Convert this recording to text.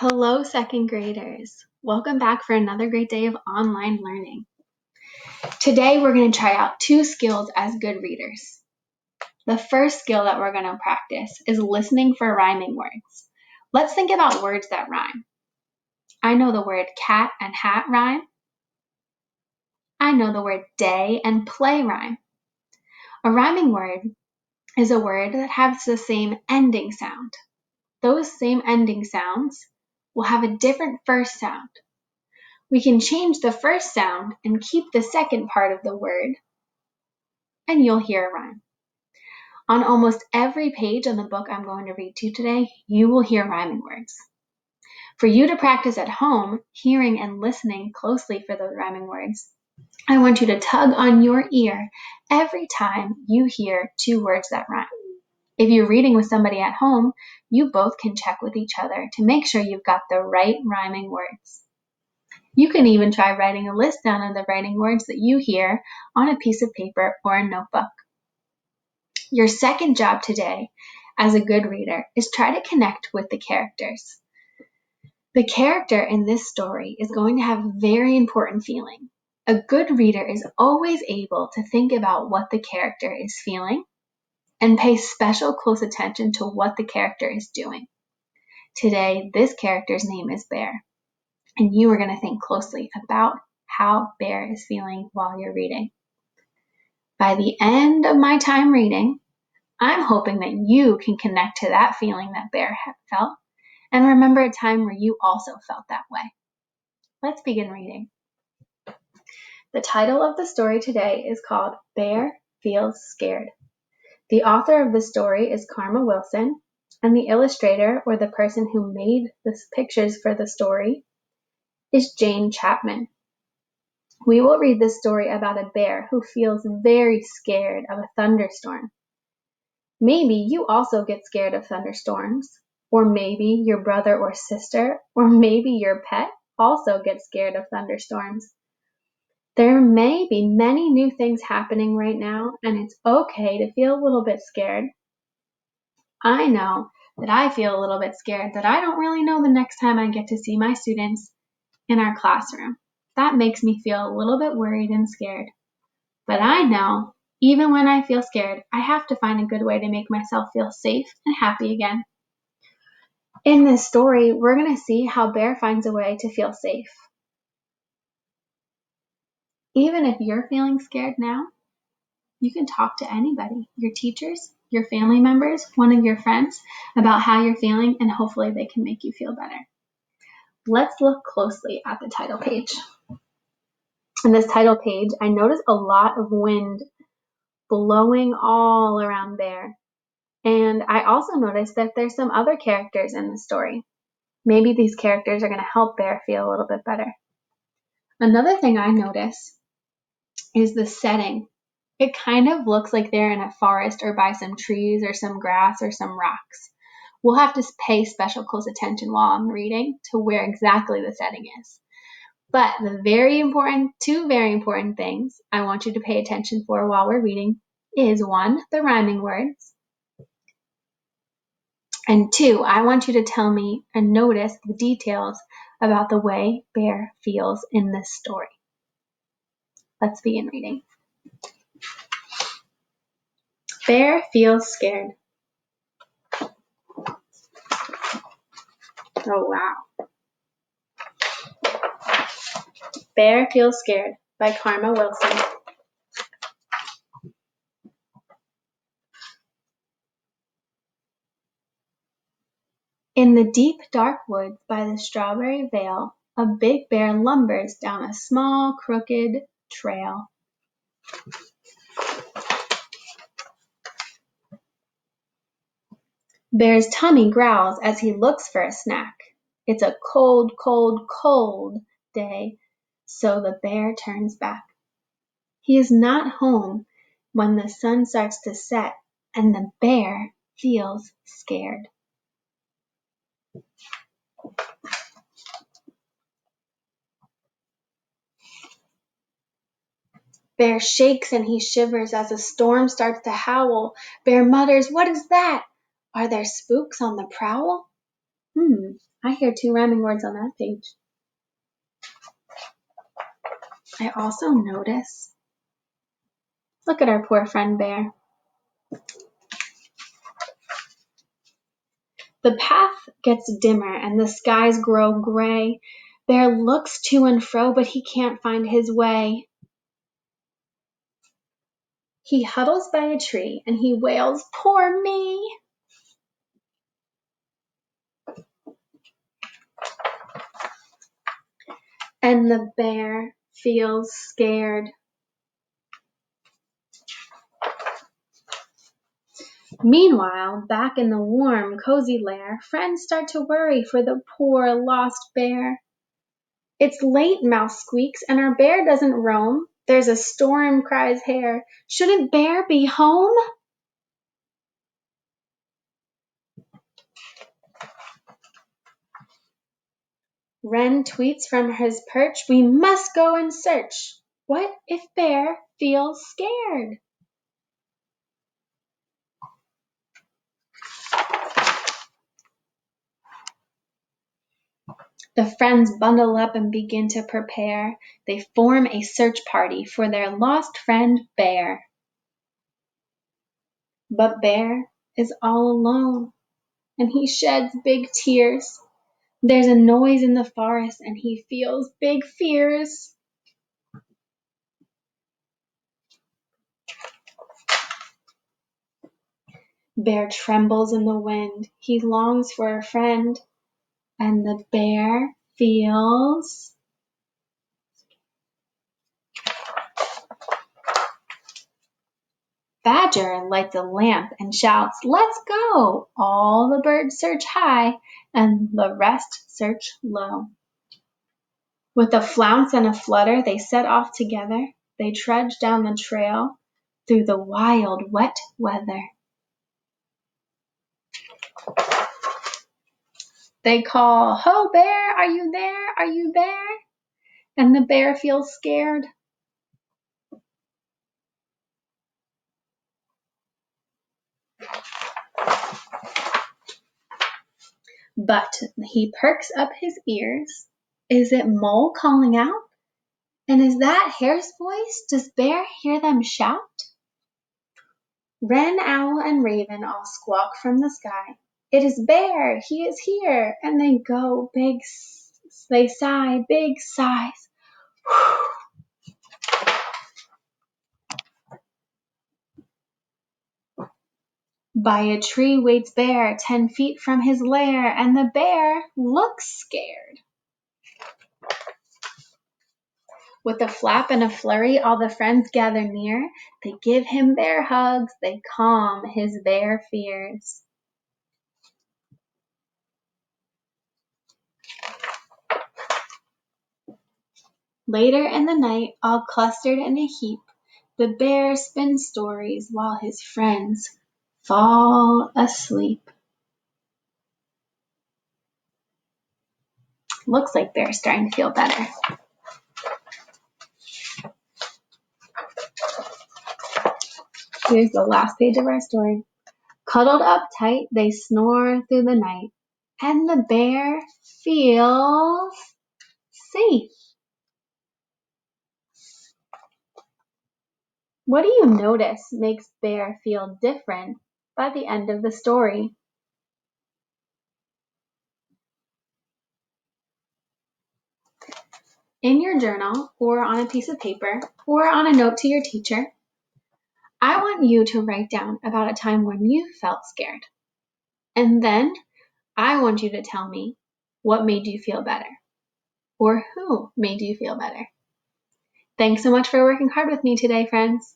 Hello, second graders. Welcome back for another great day of online learning. Today, we're going to try out two skills as good readers. The first skill that we're going to practice is listening for rhyming words. Let's think about words that rhyme. I know the word cat and hat rhyme. I know the word day and play rhyme. A rhyming word is a word that has the same ending sound. Those same ending sounds will have a different first sound. We can change the first sound and keep the second part of the word, and you'll hear a rhyme. On almost every page in the book I'm going to read to you today, you will hear rhyming words. For you to practice at home, hearing and listening closely for those rhyming words, I want you to tug on your ear every time you hear two words that rhyme. If you're reading with somebody at home, you both can check with each other to make sure you've got the right rhyming words. You can even try writing a list down of the rhyming words that you hear on a piece of paper or a notebook. Your second job today as a good reader is try to connect with the characters. The character in this story is going to have a very important feeling. A good reader is always able to think about what the character is feeling and pay special close attention to what the character is doing. Today, this character's name is Bear. And you are going to think closely about how Bear is feeling while you're reading. By the end of my time reading, I'm hoping that you can connect to that feeling that Bear felt and remember a time where you also felt that way. Let's begin reading. The title of the story today is called Bear Feels Scared. The author of the story is Karma Wilson, and the illustrator, or the person who made the pictures for the story, is Jane Chapman. We will read this story about a bear who feels very scared of a thunderstorm. Maybe you also get scared of thunderstorms, or maybe your brother or sister, or maybe your pet also gets scared of thunderstorms. There may be many new things happening right now, and it's okay to feel a little bit scared. I know that I feel a little bit scared that I don't really know the next time I get to see my students in our classroom. That makes me feel a little bit worried and scared. But I know, even when I feel scared, I have to find a good way to make myself feel safe and happy again. In this story, we're going to see how Bear finds a way to feel safe. Even if you're feeling scared now, you can talk to anybody, your teachers, your family members, one of your friends, about how you're feeling, and hopefully they can make you feel better. Let's look closely at the title page. In this title page, I notice a lot of wind blowing all around Bear. And I also noticed that there's some other characters in the story. Maybe these characters are going to help Bear feel a little bit better. Another thing I notice is the setting. It kind of looks like they're in a forest or by some trees or some grass or some rocks. We'll have to pay special close attention while I'm reading to where exactly the setting is. But two very important things I want you to pay attention for while we're reading is 1, the rhyming words, and 2, I want you to tell me and notice the details about the way Bear feels in this story. Let's begin reading. Bear feels scared. Oh, wow. Bear Feels Scared by Karma Wilson. In the deep, dark woods by the Strawberry Vale, a big bear lumbers down a small, crooked trail. Bear's tummy growls as he looks for a snack. It's a cold, cold, cold day, so the bear turns back. He is not home when the sun starts to set, and the bear feels scared. Bear shakes and he shivers as a storm starts to howl. Bear mutters, "What is that? Are there spooks on the prowl?" I hear 2 rhyming words on that page. I also notice, look at our poor friend Bear. The path gets dimmer and the skies grow gray. Bear looks to and fro, but he can't find his way. He huddles by a tree and he wails, "Poor me!" And the bear feels scared. Meanwhile, back in the warm, cozy lair, friends start to worry for the poor, lost bear. "It's late," Mouse squeaks, "and our bear doesn't roam. There's a storm," cries Hare. "Shouldn't Bear be home?" Wren tweets from his perch, "We must go and search. What if Bear feels scared?" The friends bundle up and begin to prepare. They form a search party for their lost friend Bear. But Bear is all alone, and he sheds big tears. There's a noise in the forest, and he feels big fears. Bear trembles in the wind. He longs for a friend, and the bear feels... Badger lights a lamp and shouts, "Let's go!" All the birds search high, and the rest search low. With a flounce and a flutter, they set off together. They trudge down the trail through the wild, wet weather. They call, "Ho, Bear, are you there? Are you there?" And the bear feels scared. But he perks up his ears. Is it Mole calling out? And is that Hare's voice? Does Bear hear them shout? Wren, Owl, and Raven all squawk from the sky. "It is Bear! He is here!" And they go they sigh big sighs. By a tree waits Bear 10 feet from his lair, and the bear looks scared. With a flap and a flurry, all the friends gather near. They give him bear hugs. They calm his bear fears. Later in the night, all clustered in a heap, the bear spins stories while his friends fall asleep. Looks like Bear's starting to feel better. Here's the last page of our story. Cuddled up tight, they snore through the night, and the bear feels safe. What do you notice makes Bear feel different by the end of the story? In your journal, or on a piece of paper, or on a note to your teacher, I want you to write down about a time when you felt scared. And then I want you to tell me what made you feel better, or who made you feel better. Thanks so much for working hard with me today, friends.